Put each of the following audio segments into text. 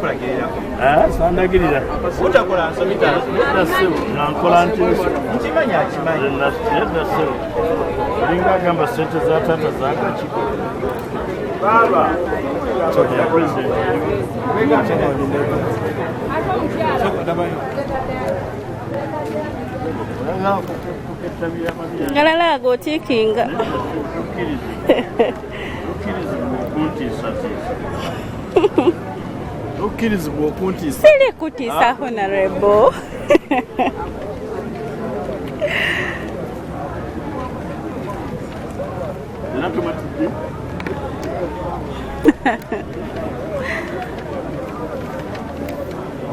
akulagirirako? Sandagirira. Utakola nsomita. Nankola ntiso. Nkimanyi akimanyi. Nedda ssebo. Olinga agamba ssente za taata zaakakiko. Baba. Ya president. Ngalala agotikinga. Ukkirizibwa okuntiisa. Siri kutiisa honorable.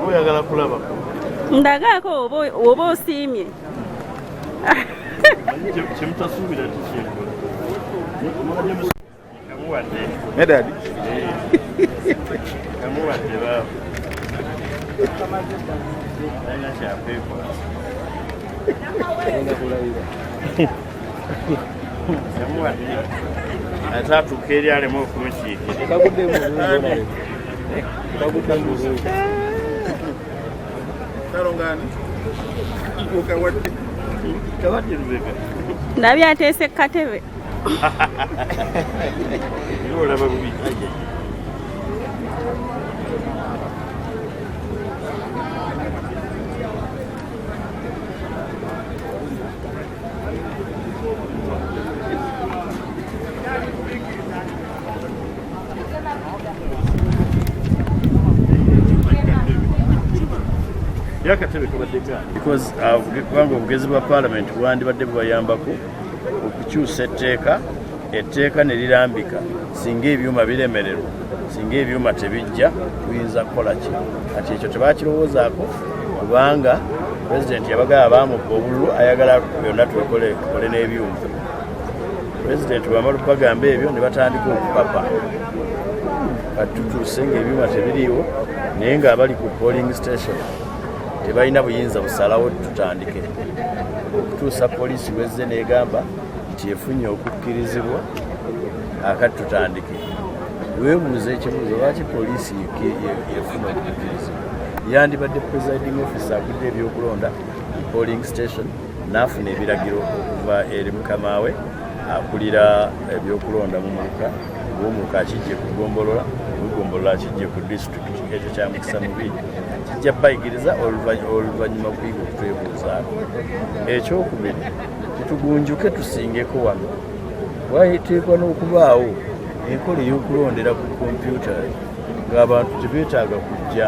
Oyagala kulaba. Ndagaako oba osiimye. Kyemutasuubira tikyekola. Kamuwadde. Medadi. Kamuwadde baaba. Alina kyakwekola. Kamuwadde. Ate atuuka eri alemu okumukiikira. Kawadde Lubega. Ndabye ateese katebe. Era olaba bubi. Because kubanga obugezi bwa parliament bwandibadde bwayambako okukyusa etteeka ne lirambika singa ebyuma biremererwa singa ebyuma tebijja tuyinza kukola ki kati ekyo tebakirowoozaako kubanga pulezidenti yabagaba baamuka obululu ayagala byonna tukole n'ebyuma pulezidenti bwamala okubagamba ebyo ne batandika okupapa kati tutuuse ng'ebyuma tebiriiwo naye ng'abali ku polling station tebalina buyinza busalawo tutandike okutuusa poliisi wezze n'egamba nti efunye okukkirizibwa akati tutandike weebuuza ekibuuzo lwaki poliisi yefuna okukkirizibwa yandibadde presiding officer agudde ebyokulonda polling station n'afuna ebiragiro okuva eri mukamawe akulira ebyokulonda mu muluka ng'omuluka akijje ku ggombolola olugombolola akijje ku disitulikiti ekyo kya Mukisa Mubiri kijja bayigiriza oluvannyuma kuyiga okutwebuuzaako ekyokubiri tutugunjuke tusingeko wano waiteekwa n'okubaawo enkola ey'okulondera ku kompyuta ng'abantu tebeetaaga kujja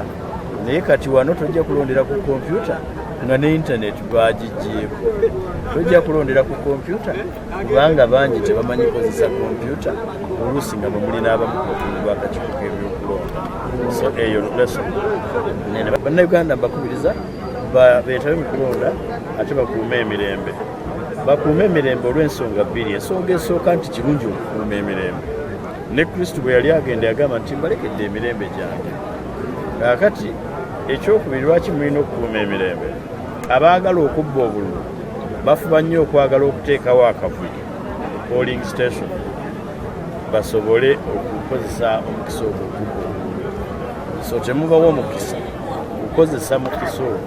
naye kati wano tojja kulondera ku kompyuta nga ne intaneti bagigyeko tojja kulondera ku kompyuta kubanga bangi tebamanyi kozesa kompyuta oluusi nga bwe mulina abamu ku bakungu b'akakiiko k'ebyokulonda so eyo leso bannayuganda mbakubiriza beetabe mu kulonda ate bakuume emirembe olw'ensonga bbiri ensonga esooka nti kirungi okukuuma emirembe ne kristo bwe yali agenda yagamba nti mbalekedde emirembe gyange kaakati ekyokubiri lwaki mulina okukuuma emirembe abaagala okubba obululu bafuba nnyo okwagala okuteekawo akavuyo polling station basobole okukozesa omukisa ogwo okubba obululu so temubawo omukisa okukozesa mukisa ogwo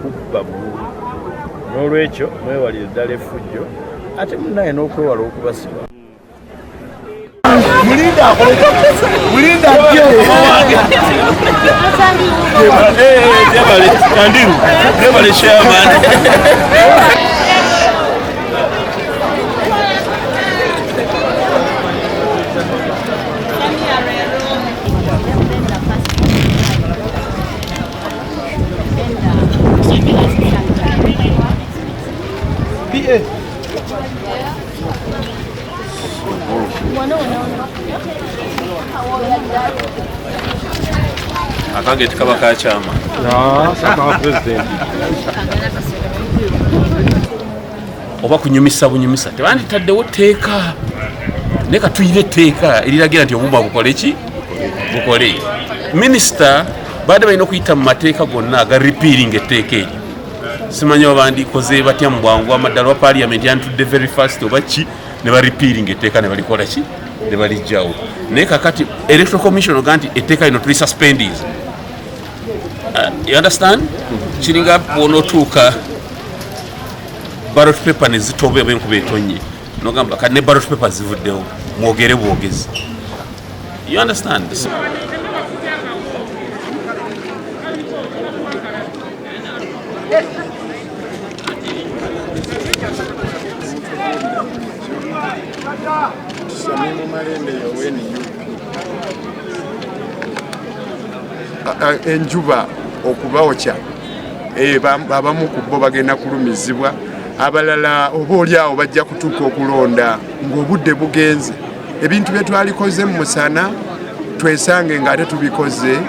okubba bululu n'olwekyo mwewalire ddala effujjo ate munaye n'okwewala okubasiba Mulinda ajje Jebale chairman. Akage tikaba ka chama. Saka president. Oba kunyumisa bunyumisa. Tebandi taddewo teeka. Neka tuyire teeka eriragira nti obumba bukole ki? Bukole. Minister baada balina okuyita mu mateeka gonna aga repealing etteeka eryo. Simanyi abandi koze batya mu bwangu amaddala wa parliament yantudde very fast oba ki ne ba repealing etteeka ne balikola ki? Ne balijjawo. Naye kakati electoral commission oga nti etteeka lino tuli suspendies You understand? Chiringa bw'onootuuka ballot paper ne zitoba enkuba etonye nogamba kati ne ballot paper zivuddewo mwogere bwogezi. You understand? So, enjuba okubawokya abamu ku bo bagenda kulumizibwa, abalala oba oli awo bajja kutuuka okulonda ng'obudde bugenze. Ebintu bye twalikoze mu musana twesange ng'ate tubikoze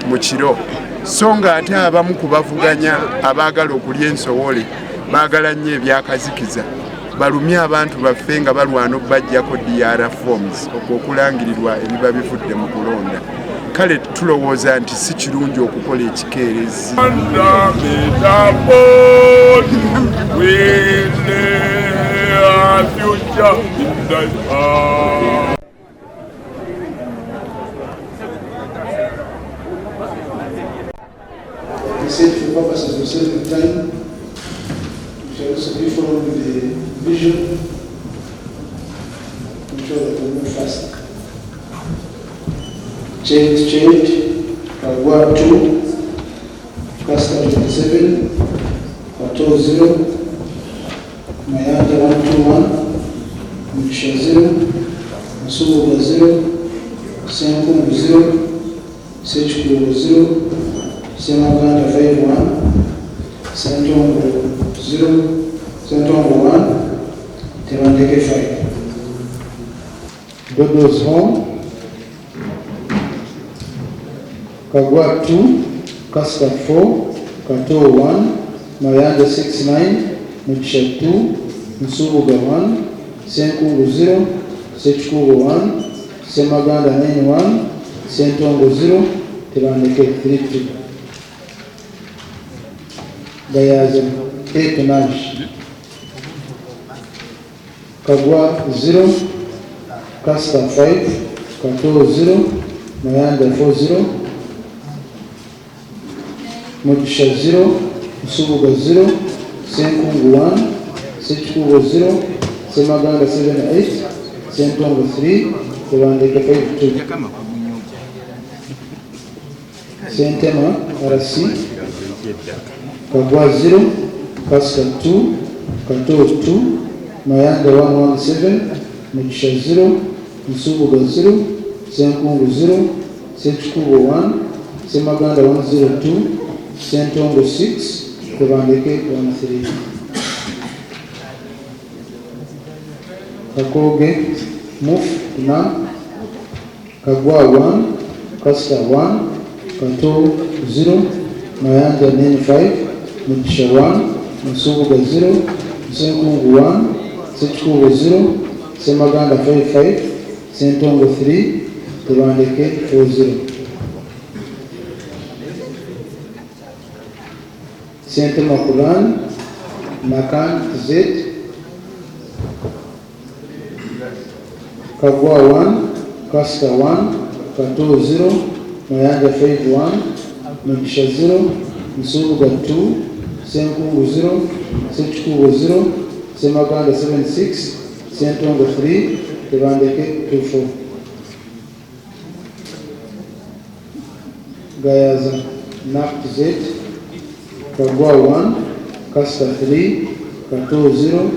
mu kiro, so ng'ate abamu ku bavuganya abaagala okulya ensowole baagala nnyo ebyakazikiza balumye abantu baffe nga balwana okubajjako DR forms okulangirirwa ebiba bivudde mu kulonda. Kale tulowooza nti si kirungi okukola ekikeerezi. For purposes of saving time, we shall also be following the vision to ensure that we move fast. Change, Kagwa 2, Kasta 27, Pato 0, Mayanja 121, Mukisha 0, Masubuga 0, Senkungu 0, Sechukuru 0, Semaganda 5-1, Santongo 0, Santongo 1, Terandeke 5. Dodo's home. Kagwa 2, Kasta 4, Kato 1, Mayanda 6-9, Mukisha 2, Nsubuga 1, Senkungu 0, Sechukuru 1, Semaganda 9-1, Sentongo 0, Terandeke 3-2. Gayaza 8-9. Kagwa 0, Kasta 5, Kato 0, Mayanda 4-0, Mukisha 0, Nsubuga 0, Senkungu 1, Sechukuru 0, Semaganda 7-8, Sentongo 3, Terandeke 5-2. Sentema RC Kagwa 0, Kasta 2, Kato 2, Mayanda 117, Mukisha 0, Nsubuga 0, Senkungu 0, Sechukuru 1, Semaganda 102, Sentongo 6, Terandeke 13. Kakoge Muf Nam Kagwa 1, Kasta 1, Kato 0, Mayanja 95, Mukisha 1, Nsubuga 0, Senkungu 1, Sechukuru 0, Semaganda 55, Sentongo 3, Terandeke 40. Sentema Kuran, Nakan Z, Kagwa 1, Kasta 1, Kato 0, Mayanja 5-1, Mukisha 0, Nsubuga 2, Senkungu 0, Sechukuru 0, Semaganda 7-6, Sentongo 3, Terandeke 2-4. Gayaza Nak Z, Kagwa 1, Kasta 3, Kato 0,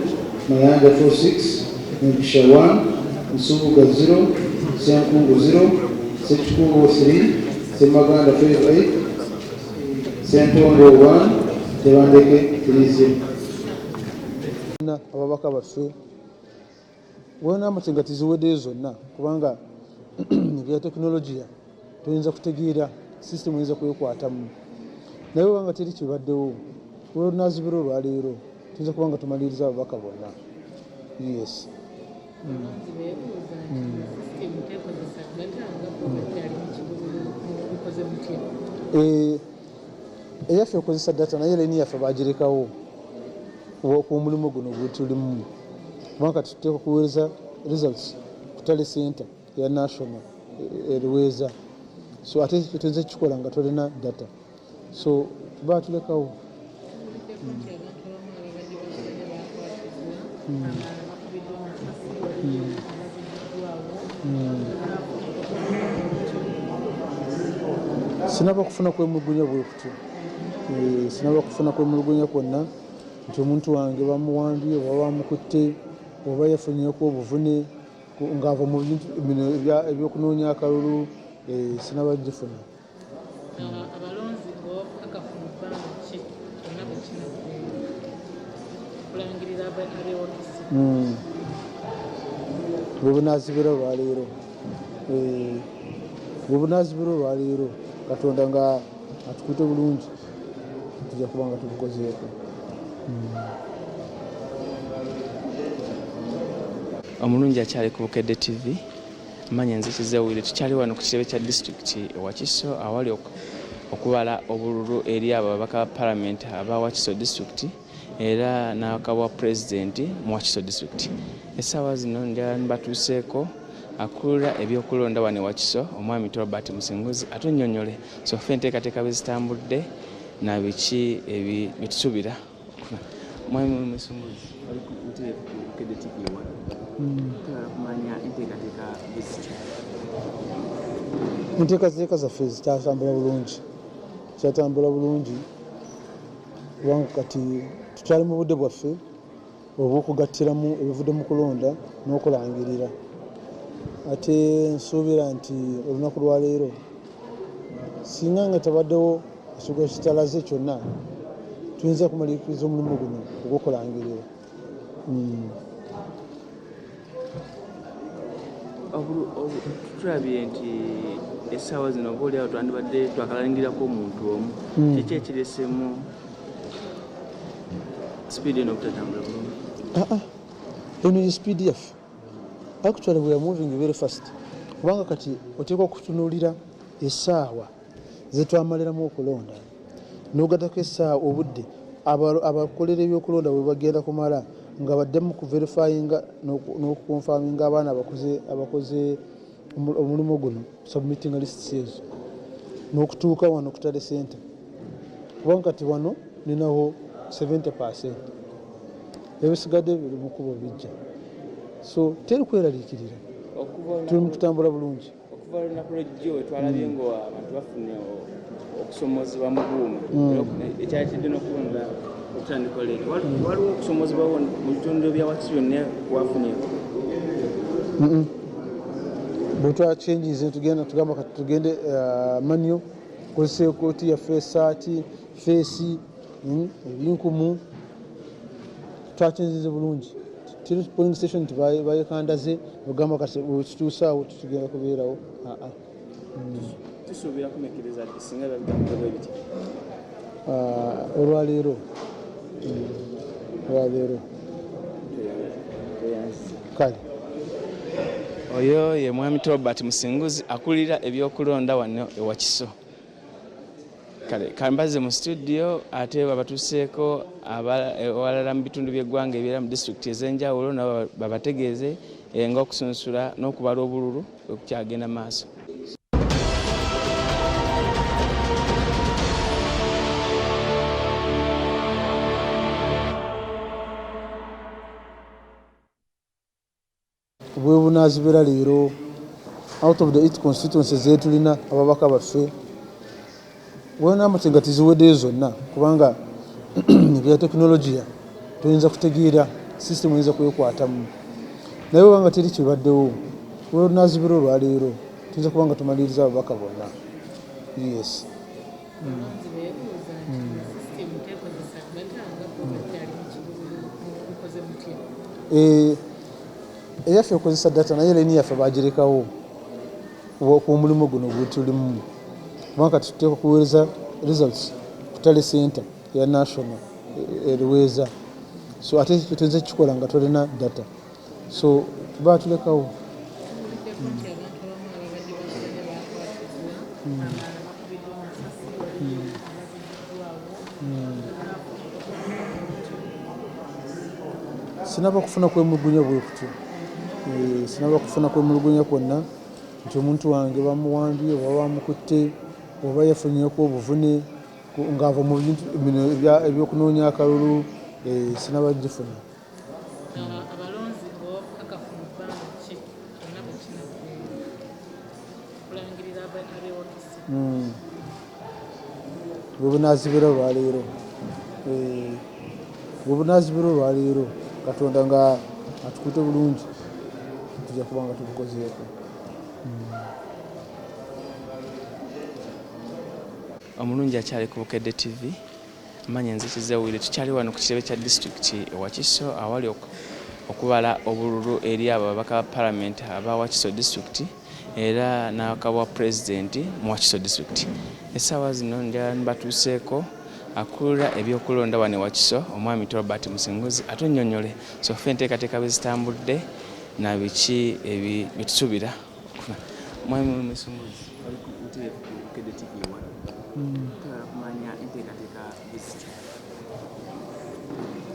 Mayanja 4-6, Mukisha 1, Nsubuga 0, Senkungu 0, Sechukuru 3, Semaganda 5-8, Sentongo 1, Terandeke 3-0. Ababaka baffe wona amatenga ziwedde zonna kubanga ebya tekinologiya tuyinza kutegeera system eyinza kwekwatamu naye wanga teri kibaddewo olunazibiro olwaleero tuyinza kubanga tumaliriza ababaka bonna. Yes. Eyaffe okozesa data naye leni yaffe bagirekawo ku mulimu guno gwetulimu kubanga tuteeka kuweereza results ku tale center ya national eriweeza so ate tuyinza kukikola nga tolina data so batulekawo sinaba kufuna kwemulugunya bwekutyo sinaba kufuna kwemulugunya kwonna nti omuntu wange bamuwambye oba bamukutte oba yafunyeko obuvune ng'ava mu bintu bino ebyokunoonya akalulu sinaba gifuna abalonzi bokakafu mu bbanga ki kyonna bwe kulangirira abewakisi bwebunazibira olwaleero bwebunazibira olwaleero katonda nga atukutte bulungi tujja kuba nga tubukozeeko omulungi akyali ku Bukedde TV manya nze Kizewire tukyali wano ku kitebe kya disitulikiti Wakiso awali okubala obululu eri ababaka ba palamenti aba Wakiso disitulikiti era n'akabwa pulezidenti mu Wakiso disitulikiti. Essaawa zino batuuseeko akulira ebyokulonda wano Wakiso omwami Robert Musinguzi atunnyonnyole sofe enteekateeka bwe zitambudde na biki byetusuubira. Mwami Musinguzi ali ku kitebe ku Bukedde TV wano kumanya enteekateeka bwezitya. enteekateeka zaffe zikyatambula bulungi kubanga kati tukyali mu budde bwaffe obw'okugattiramu ebivudde mu kulonda n'okulangirira ate nsuubira nti olunaku lwaleero singa nga tabaddewo ekigo kitalaze kyonna tuyinza kumaliriza omulimu guno ogw'okulangirira. Tulabye nti essaawa zino oba oliawo twandibadde twakalangirirako omuntu omu kiki ekiresemu sipiidi eno obutatambula bulungi? eno ye sipiidi yaffe actually we are moving very fast kubanga kati oteekwa okutunuulira essaawa zetwamaliramu okulonda n'ogatako essaawa obudde abakolera ebyokulonda bwe bagenda kumala nga baddemu ku verifyinga n'okukonfaminga abaana abakoze omulimu guno submitting lists ezo n'okutuuka wano ku tale center kubanga kati wano ninawo 70% ebisigadde biri mu kubo bijja so teri kweraliikirira tuli mu kutambula bulungi. Okuva lunaku lw'ejjo twalabye nga abantu bafunye okusomozebwa mu buuma ekyakidde n'okulonda okutandika leero waliwo okusomozebwawo mu bitundu bya Wakiso byonna wafunyeeko? bwe twakyenjize tugamba kati tugende manyo kozesa ekooti yaffe esaati feesi ebinkumu twakyenjize bulungi polling station bayekandaze ogamba kati wekituusaawo tutugenda kubeerawo tusuubira kumekereza ddi singa babitambula biti olwaleero kale oyo ye mwami Robert Musinguzi akulira ebyokulonda wano Wakiso. Kale kambaze mu studio ate babatuuseeko abalala mu bitundu by'eggwanga ebyera mu disitulikiti ez'enjawulo nabo babategeeze nga okusunsula n'okubala obululu okukyagenda maaso. bwebunaazibera leero out of the 8 constituencies zetulina ababaka baffe wena amategati ziweddeyo zonna kubanga ebya tekinologiya tuyinza kutegeera system eyinza kwekwatamu naye webanga teri kibaddewo bwebunaazibera olwaleero tuyinza kubanga tumaliriza ababaka bonna. Yes. Eyaffe ekozesa data naye leni yaffe bagirekawo omulimu guno gwetulimu kubanga kati tuteekwa kuweereza results ku tale center ya national eruweeza so ate tuyinza kukikola nga tolina data so tuba tulekawo. Sinaba kufuna kwemulugunya bwekutyo sinaba kufuna kwemulugunya kwonna nti omuntu wange bamuwambye oba bamukutte oba yafunyeko obuvune ng'ava mu bintu bino ebyokunoonya akalulu sinaba gifuna. Abalonzi b'obukakafu mu bbanga ki kyonna bwe kinagenda okulangirira abeewakise bwe bunaazibira olwaleero Katonda nga atukute bulungi tujja kuba nga tubukozeeko. Omulungi akyali ku Bukedde TV. Manya nze Kizawire, tukyali wano ku kirebe kya disitulikiti e Wakiso awali okubala obululu eri ababaka ba Parliament aba Wakiso disitulikiti era n'akabwa pulezidenti mu Wakiso disitulikiti. Essaawa zino mbatuuseeko akulira ebyokulonda wano e Wakiso omwami Robert Musinguzi atunnyonnyole so ffe enteekateeka bwe zitambudde na biki bye tusuubira. Mwami Musinguzi ali ku Bukedde TV wano.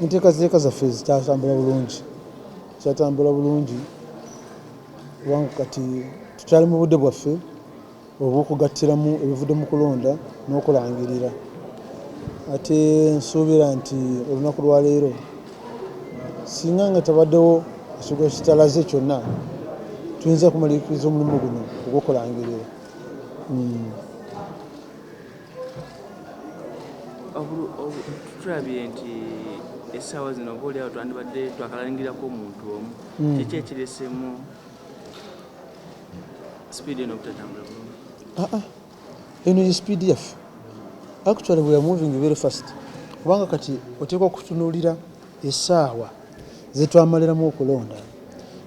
Enteekateeka zaffe zikyatambula bulungi kubanga kati tukyali mu budde bwaffe obw'okugattiramu ebivudde mu kulonda n'okulangirira. Ate nsuubira nti olunaku lwa leero singa nga tabaddewo ekigo kitalaze kyonna tuyinza kumaliikiriza omulimu guno ogw'okulangirira. Tulabye nti essaawa zino obaoliawo twandibadde twakalangirako omuntu omu kiki ekiresemu sipiidi eno obutatambula bulungi? Eno ye sipiidi yaffe. Actually we are moving very fast kubanga kati oteekwa okutunuulira essaawa ze twamaliramu okulonda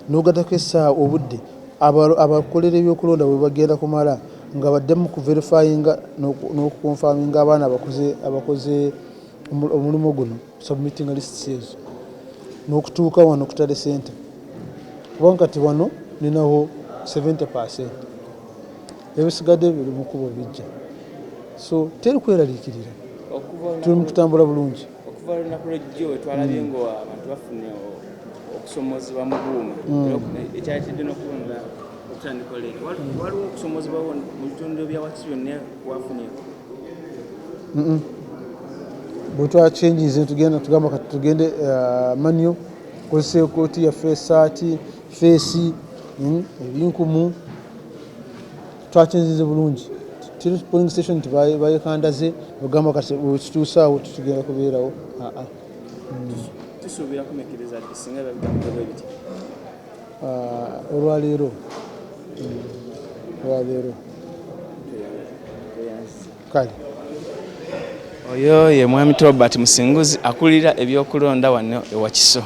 n'ogattako essaawa obudde abakolera ebyokulonda bwe bagenda kumala nga baddemu ku verifyinga n'okukonfaminga abaana abakoze omulimu guno submitting lists ezo n'okutuuka wano ku Tale Center kubanga kati wano ninawo 70%, ebisigadde biri mu kubo bijja, so teri kweraliikirira, tuli mu kutambula bulungi. Okuva olunaku lw'ejjo twalabye ng'abantu bafunye okusomozebwa mu buuma ekyayitidde n'okulonda okutandika leero. Waliwo okusomozebwa mu bitundu bya Wakiso byonna wafunyeeko? Bwe twakyenjize tugamba kati tugende manyo kozesa ekooti yaffe essaati feesi ebinkumu twakyenjize bulungi. Tiri polling station bayekandaze bagamba kati wekituusaawo tutugenda kubeerawo. Tusuubira kumekereza ddi singa babigambye bwe biti? Olwaleero kale oyo ye mwami Robert Musinguzi akulira ebyokulonda wano e Wakiso.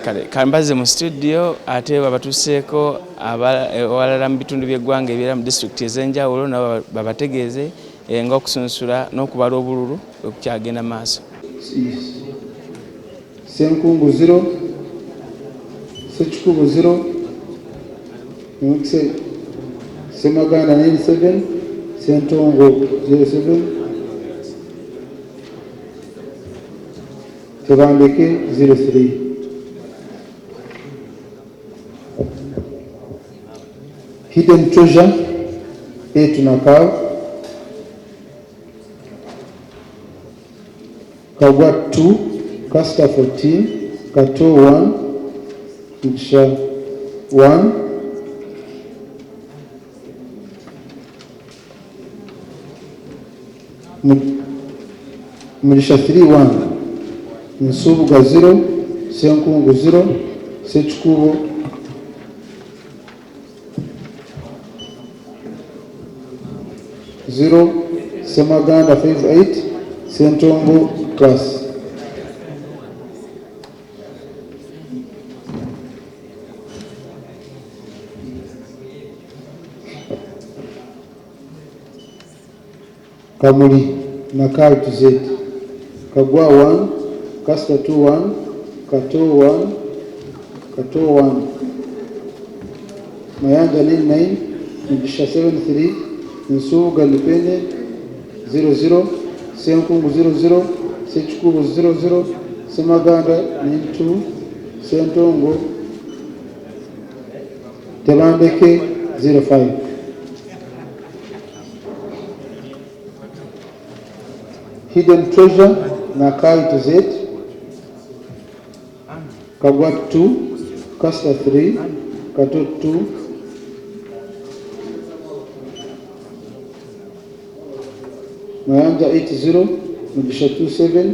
Kale kambaze mu studio ate babatuuseeko awalala mu bitundu by'eggwanga ebyera mu disitulikiti ez'enjawulo nabo babategeeze ng'okusunsula n'okubala obululu okukyagenda maaso. Senkungu 0, Sekikubo 0, Semaganda 97, Sentongo 07, Tebandeke 03. Hidden Treasure 8 Nakao, Kagwa 2, Kasta 14, Kato 1, Msha 1, Mlisha 3 1, Nsubuga 0, Senkungu 0, Sekikubo 0, Semaganda 58, Sentongo class. Kamuli Nakao to Z, Kagwa 1, Kasta 2 1, Kato 1, Kato 1, Mayanja 9, Mbisha 73, Nsubuga Lupene 00, Senkungu 00, Sekikubo 00, Semaganda 92, Sentongo Tebandeke 05. Hidden Treasure Nakai to Z, Kagwa 2, Kasta 3, Kato 2, Mayanja 80, Mujisha 27,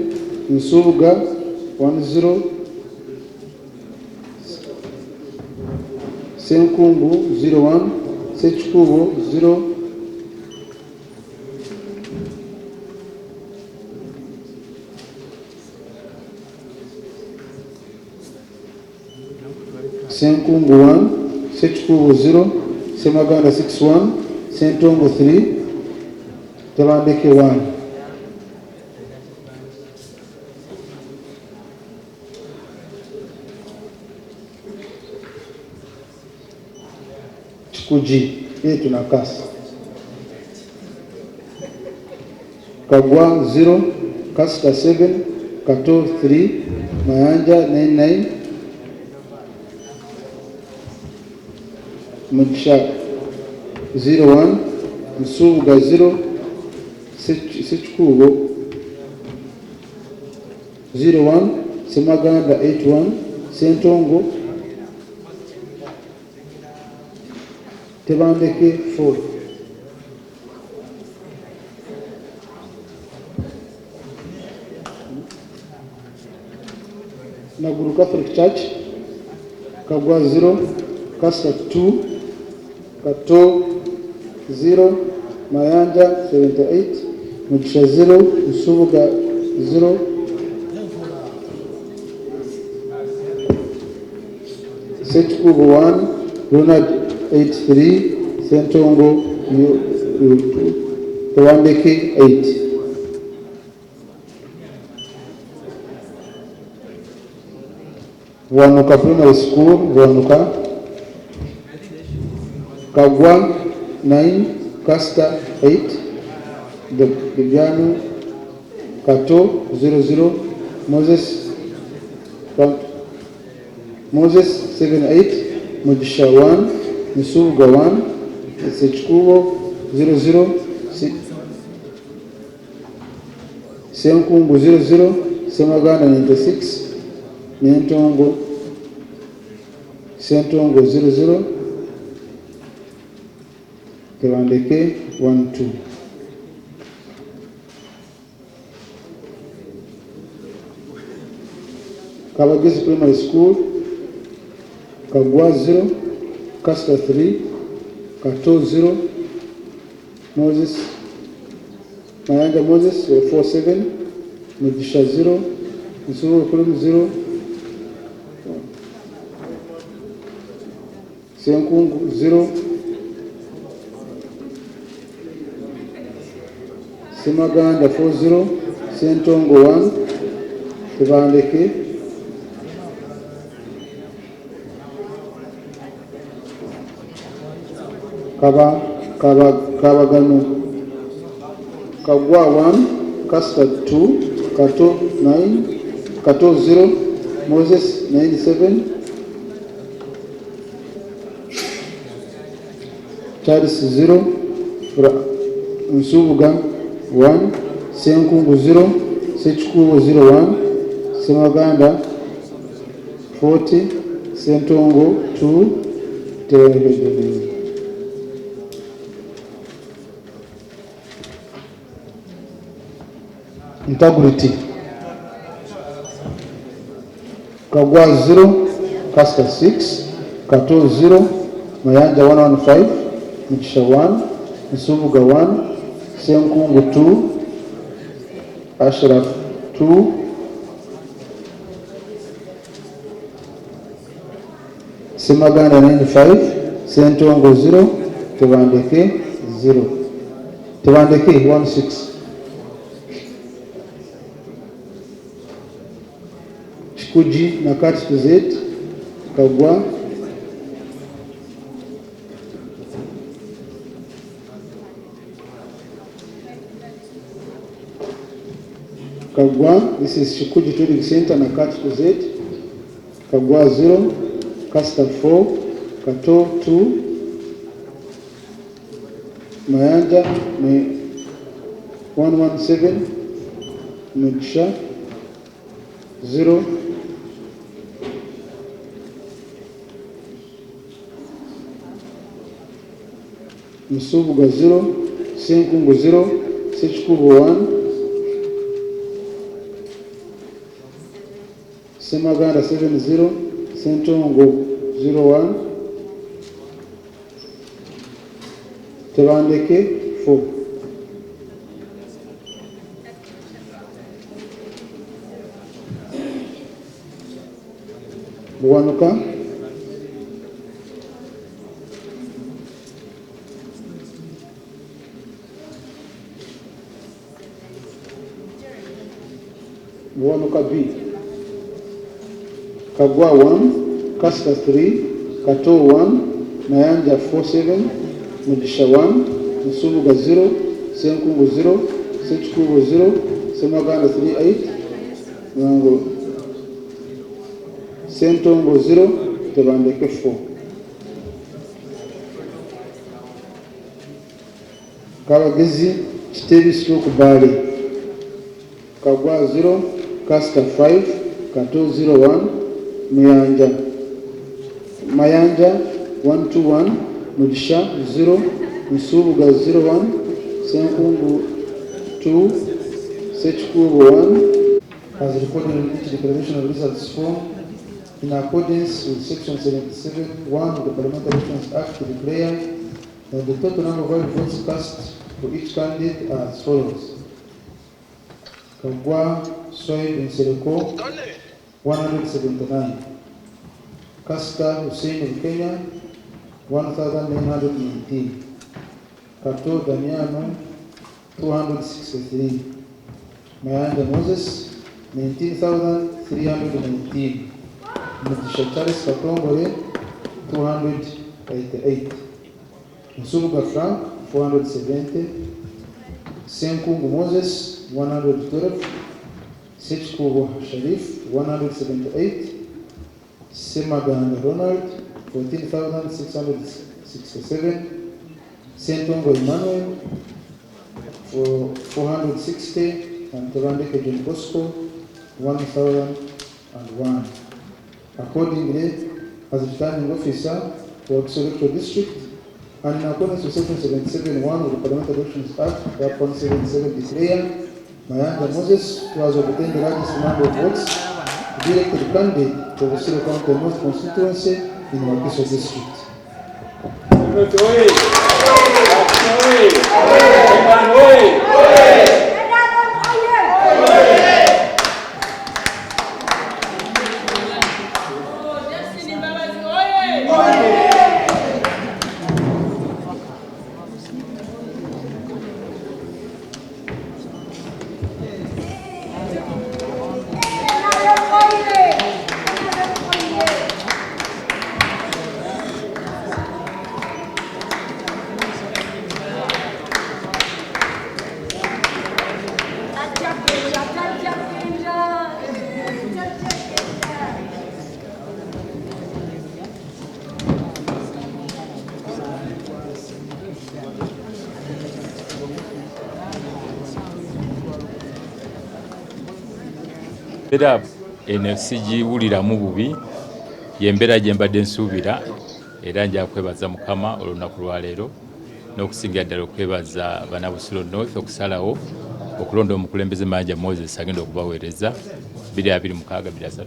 Nsubuga 10, Senkungu 01, Sechikubo 0, Senkungu 1, Sechikubo 0, Semaganda 61, Sentongo 3, Tebandeke 1. Chikuji yetu na kasi. Kagwa 0, Kasta 7, Kato 3, Mayanja 99, Mujisha 01, Nsubuga 0, Sechikubo 01, Semaganda 81, Sentongo Tebandeke 4. Naguru Catholic Church, Kagwa 0, Kasta 2, Kato 0, Mayanja 78, Mujisha 0, Nsubuga 0, Sechikubo 1, Ronald 83, Sentongo Tewandeke 8. Wanuka Primary School, Wanuka, Kagwa 9, Kasta 8, Bibiano Kato 00, Moses 78, Mujisha 1, Nsubuga 1, Sechikubo 00, Senkungu 00, Semaganda 96, Sentongo 00, Tewandeke 1-2. Kabagezi Primary School, Kagwa 0, Kasta 3, Kato 0, Mayanja Moses 47, Mujisha 0, Nsubuga 0, Senkungu 0, Semaganda 40, Sentongo 1, Tebandeke Kabagano Kagwa 1, Kasta 2, Kato 9, Kato 0, Moses 97, Charles 0, Nsubuga 1, Senkungu 0, Sechikubo 01, Semaganda 40, Sentongo 2, Integrity Kagwa 0, Kasta 6, Kato 0, Mayanja 115, Mujisha 1, Nsubuga 1, Senkungu 2, Ashraf 2, Semaganda 95, Sentongo 0, Tebandeke 0. Tebandeke 16. Chikuji Nakati to Z, Kagwa this is Chikuji Trading Center, Nakati to Z, Kagwa 0, Kasta 4, Kato 2, Mayanja 117, Mugisha 0. Musubuga 0. Senkungu 0. Sechikubo 1. Semaganda 7-0. Sentongo 0-1. Tebandeke 4. Buwanuka B. Kagwa 1, Kasta 3, Kato 1, Mayanja 4-7, Mugisha 1, Musubuga 0, Senkungu 0, Sechikubo 0, Semaganda 3-8, Mwango Sentongo 0, Tebandeke 4. Kabagezi Kitebi Stroke Bali. Kagwa 0, Kasta 5, Kato 0-1, Mayanja 1-1, Mugisha 0, Musubuga 0-1, Senkungu 2, Sechikubo 1. As recorded in each declaration of results form, in accordance with Section 77(1) of the Parliamentary Elections Act, to declare that the total number of valid votes cast for each candidate are as follows: Kagwa Soid in Seleko 179, Kasta Hussein of Kenya 1,919, Kato Damiano 263, Mayanja Moses 19,319, Mugisha Charles Katongole 288, Musubuga Frank 470, Senkungu Moses 112, Sechikubo Sharif 178, Semaganda Ronald 14,667, Sentongo Emmanuel for 460, and Tebandeke John Bosco 1,001. Accordingly, as returning officer for Electoral District, and in accordance with Section 77(1) of the Parliamentary Elections Act, 177 declare Mayanja Moses, who has obtained the largest number of votes, to be elected candidate for the Busiro County North constituency in Wakiso District. Era eno sigiwuliramu bubi yembeera gye mbadde nsuubira, era nja kwebaza Mukama olunaku lwa leero n'okusingira ddala okwebaza bana Busiro North okusalawo okulonda omukulembeze Mayanja Moses agenda okubaweereza 2026-2031.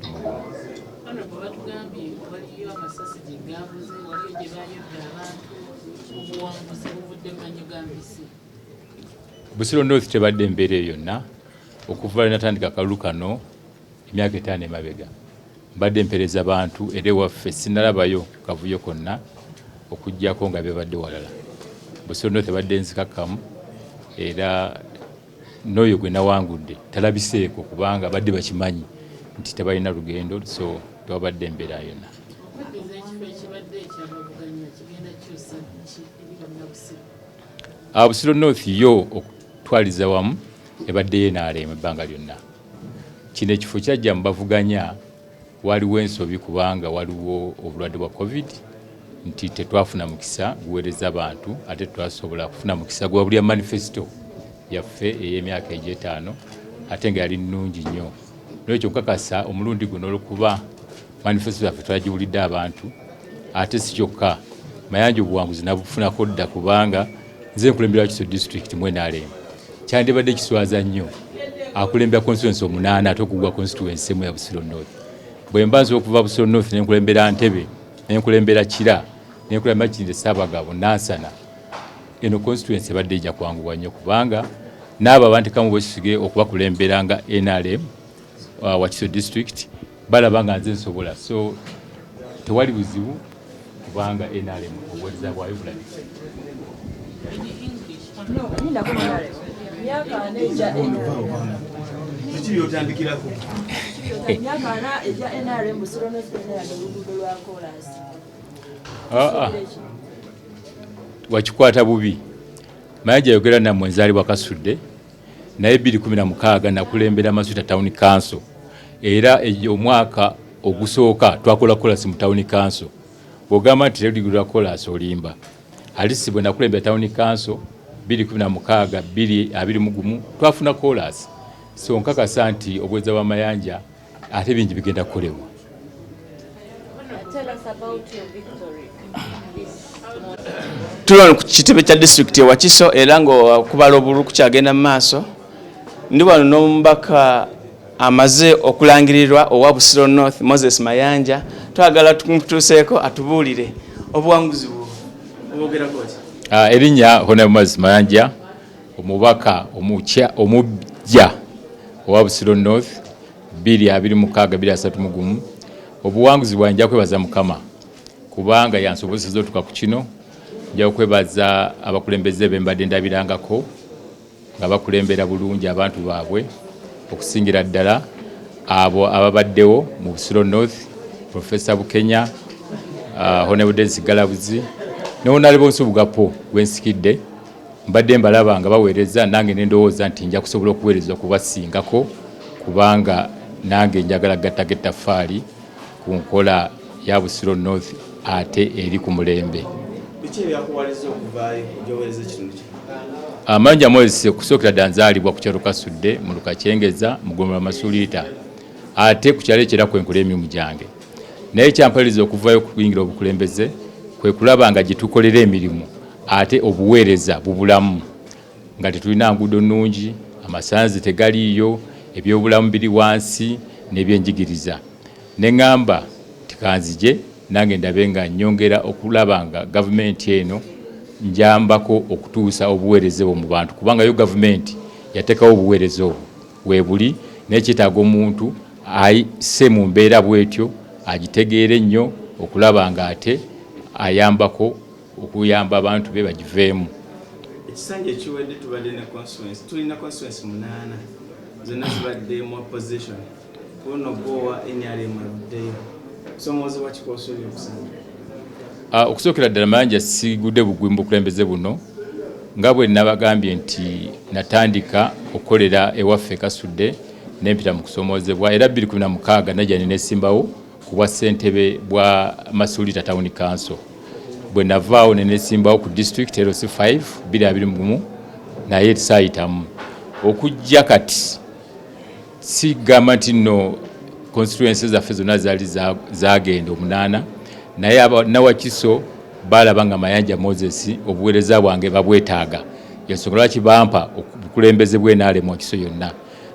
Busiro North tebadde mbeera eyo yonna okuva natandika akalulu kano emyaka 5 emabega. Mbadde mpereza abantu era ewaffe sinalabayo kavuyo konna okujjako nga bebadde walala. Busiro North tebadde nzikakkamu era n'oyo gwe nawangudde talabiseeko kubanga badde bakimanyi nti tebalina lugendo, so tewabadde embeera yonna. Busiro North yo okutwaliza wamu ebadde yenaalema ebbanga lyonna. Kino ekifo kyajja mu bavuganya waliwo ensobi kubanga waliwo obulwadde bwa COVID nti tetwafuna mukisa guweereza abantu ate twasobola kufuna mukisa gwa buli manifesto yaffe ey'emyaka 5 ate nga yali nnungi nnyo. N'ekyo nkakasa omulundi guno olw'okuba manifesto yaffe twagiwulidde abantu, ate si kyokka Mayanja obuwanguzi nabufunako dda kubanga nze nkulembera Wakiso district mu NRM. Kyandibadde kiswaza nnyo akulembera constituency 8 ate okugwa constituency emu ya Busiro North. Bwe mbanza okuva Busiro North ne nkulembera Ntebe, ne nkulembera Kira, ne nkulembera Kirinde Ssaabagabo, Nansana. Eno constituency badde ejja kwanguwa nnyo kubanga n'abo abantekamu bwesige okubakulembera nga NRM Wakiso district balaba nga nze nsobola, so tewali buzibu kubanga NRM obuweereza bwayo bulabika. Wakikwata bubi. Mayanja yogera nammwe nzaalibwa Kasudde naye 2016 nakulembera Masuta Town Council era omwaka ogusooka twakola kolasi mu Town Council. Bw'ogamba nti regular kolasi olimba. Alisi bwe nakulembera Town Council 2016 2021 twafuna kolasi. So nkakasa nti obweza bwa Mayanja ate bingi bigenda kukolebwa. Tell us about your victory. Tulano ku kitebe kya district ya Wakiso era ngo kubala obululu kukyagenda mu maaso. Ndi wano n'omubaka amaze okulangirirwa owa Busiro North Moses Mayanja. Twagala tumutuseeko atubuulire obuwanguzi obwogera koti. Erinnya Honorable Moses Mayanja omubaka omujja owa Busiro North 2026-2031. Obuwanguzi bwange nja kwebaza Mukama kubanga yansobozesa otuka ku kino. Nja kwebaza abakulembeze bembadde ndabirangako nga bakulembera bulungi abantu baabwe okusingira ddala abo ababaddewo mu Busiro North, Professor Bukenya, Honorable Dennis Galabuzi ne Honorable Nsubugapo gwensikidde. Mbadde mbalaba nga baweereza, nange nendowooza nti nja kusobola okuweereza okubasingako kubanga nange njagala gattako ettaffaali ku nkola ya Busiro North ate eri ku mulembe. Mayanja Moses okusookera ddala nzaalibwa ku kyalo Kasudde mu Lukakyengeza mu Ggombolola Masuliita ate ku kyalo ekyo era kwenkola emirimu gyange. Naye kyampaliriza okuvayo okuyingira obukulembeze kwe kulaba nga gye tukolera emirimu ate obuweereza bubulamu nga tetulina nguudo nnungi, amasanzi tegaliiyo, ebyobulamu biri wansi n'ebyenjigiriza. Ne ŋŋamba tikanzije nange ndabe nga nnyongera okulaba nga gavumenti eno njambako okutuusa obuweereza obwo mu bantu kubanga yo gavumenti yateekawo obuweereza obwo weebuli n'ekyetaaga omuntu ayise mu mbeera bwetyo agitegeere nnyo okulaba nga ate ayambako okuyamba abantu be bagiveemu. Ekisanja ekiwedde tubadde ne constituency, tulina constituency 8 zonna zibadde mu opposition. Ono bowa NRM aluddeyo. Somozi wakikoosoli okusanga. Okusookera ddala Mayanja sigudde bugwi mu bukulembeze buno nga bwe nabagambye nti natandika okukolera ewaffe Kasudde n'empita mu kusomoozebwa era 2016 najja nenesimbawo ku bwa ssentebe bwa Masuliita Town Council. Bwe navaawo nenesimbawo ku district LC5 2021 naye saayitamu okujja kati sigamba nti nno constituencies zaffe zonna zaali zagenda 8 naye Wakiso balaba nga Mayanja Moses obuweereza bwange babwetaaga. Ensonga lwaki bampa obukulembeze bw'NRM Wakiso yonna.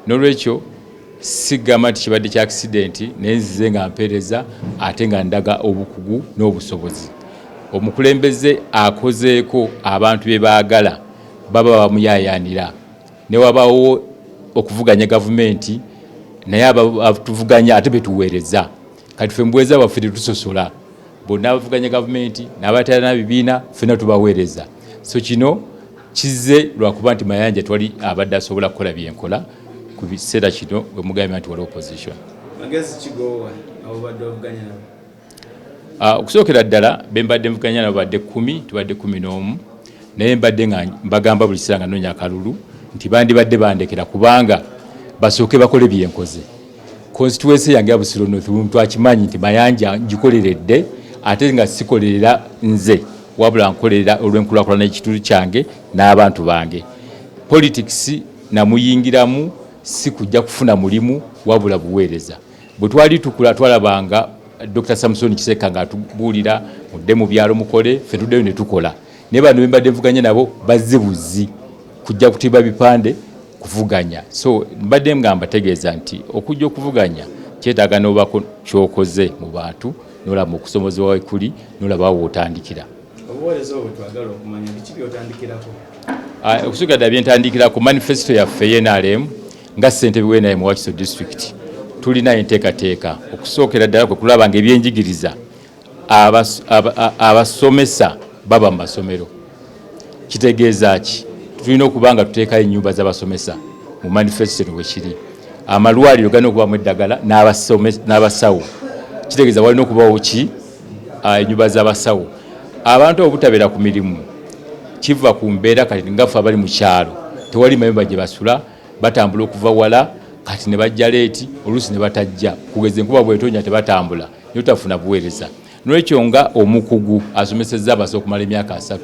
N'olwekyo sigamba nti kibadde kya accident naye nzize nga mpeereza ate nga ndaga obukugu n'obusobozi. Omukulembeze akozeeko abantu be baagala baba bamuyaayaanira. Ne wabaawo okuvuganya gavumenti naye abatuvuganya ate betuweereza. Kati ffe mubuweereza bwaffe tetusosola. Bonna abavuganya gavumenti n'abatalina bibiina ffenna tubaweereza. So kino kizze lwakuba nti Mayanja twali abadde asobola kukola byenkola ku biseera kino bwe mugambye nti wali opposition. Magezi kigoowa abo badde bavuganya nabo. Okusookera ddala bembadde mvuganya nabo badde 10 tubadde 11 naye mbadde nga mbagamba buli kiseera nga noonya akalulu nti bandibadde bandekera kubanga basooke bakole byenkoze. Constituency yange ya Busiro North omuntu akimanyi nti Mayanja ngikoleredde ate nga sikolerera nze wabula nkolerera olw'enkulaakulana y'ekitundu kyange n'abantu bange. Politics namuyingiramu si kujja kufuna mulimu wabula buweereza. Bwe twali tukula twalabanga Dr. Samson Kiseka ng'atubuulira mudde mu byalo mukole, ffe tuddeyo ne tukola. Naye bano mbadde nvuganya nabo bazze buzi kujja kutiba bipande kuvuganya. So mbadde ngamba tegeeza nti okujja okuvuganya kyetaaga n'obako ky'okoze mu bantu n'olaba okusomozebwa wekuli n'olaba wootandikira. Obuweereza obwo twagala okumanya biki by'otandikirako? Okusukira ddala bye ntandikirako manifesito yaffe y'NRM nga ssentebe w'NRM Wakiso District tulina enteekateeka okusookera ddala kwe kulaba nga ebyenjigiriza abasomesa baba mu masomero. Kitegeeza ki? Tulina okuba nga tuteekayo ennyumba z'abasomesa mu manifesito bwe kiri. Amalwaliro galina okubaamu eddagala n'abasawo. Kitegeeza walina okubaawo ki? Ennyumba z'abasawo. Abantu obutabeera ku mirimu kiva ku mbeera kati ngaffe abali mu kyalo tewali mayumba gye basula, batambula okuva wala kati ne bajja leeti oluusi ne batajja kugeza enkuba bw'etonnya tebatambula ne tutafuna buweereza. N'ekyo nga omukugu asomesezza abasawo okumala emyaka 3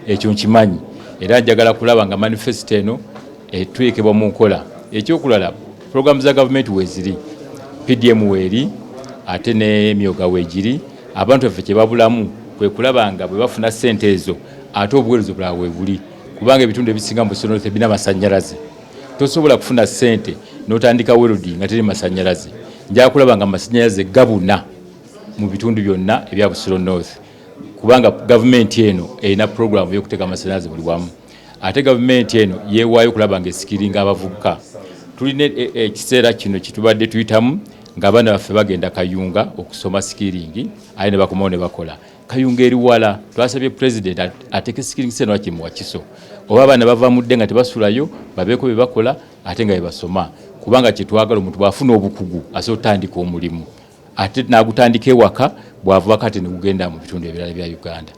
ekyo nkimanyi era njagala kulaba nga manifesito eno eteekebwa mu nkola. Ekyokulala puroguramu za gavumenti weeziri, PDM weeri ate n'emyoga weegiri. Abantu baffe kye babulamu kwe kulaba nga bwe bafuna ssente ezo ate obuweereza bulala weebuli, kubanga ebitundu ebisinga mu Busiro North bina masannyalaze. Tosobola kufuna ssente n'otandika welodi nga teri masannyalaze. Njagala kulaba nga masannyalaze gabuna mu bitundu byonna ebya Busiro North, kubanga gavumenti eno erina puroguramu y'okuteeka amasannyalaze buli wamu. Ate gavumenti eno yeewaayo kulaba nga esikiringa abavubuka. Tulina ekiseera kino kitubadde tuyitamu ng'abaana baffe bagenda Kayunga okusoma sikiringi aye ne bakomawo ne bakola. Kayunga eri wala twasabye president ateke sikiringi seno wakiri mu Wakiso. Oba abaana bava mudde nga tebasulayo babeeko bye bakola ate nga bye basoma, kubanga kyetwagala omuntu bw'afuna obukugu asobola otandika omulimu ate n'agutandika ewaka bw'ava kati ne gugenda mu bitundu ebirala bya Uganda.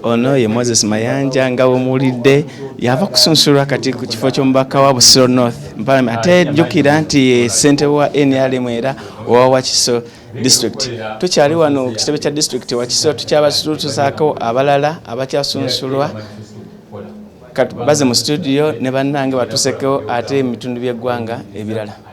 Ono ye Moses Mayanja nga bw'omuwulidde yava kusunsulwa kati ku kifo ky'omubaka wa Busiro North ate jjukira nti ssentebe wa NRM era owa Wakiso District. Tukyali wano ku kitebe kya district Wakiso tukyabasutuzaako abalala abakyasunsulwa baze mu studio ne bannange batusekeo ate emitundu by'eggwanga ebirala.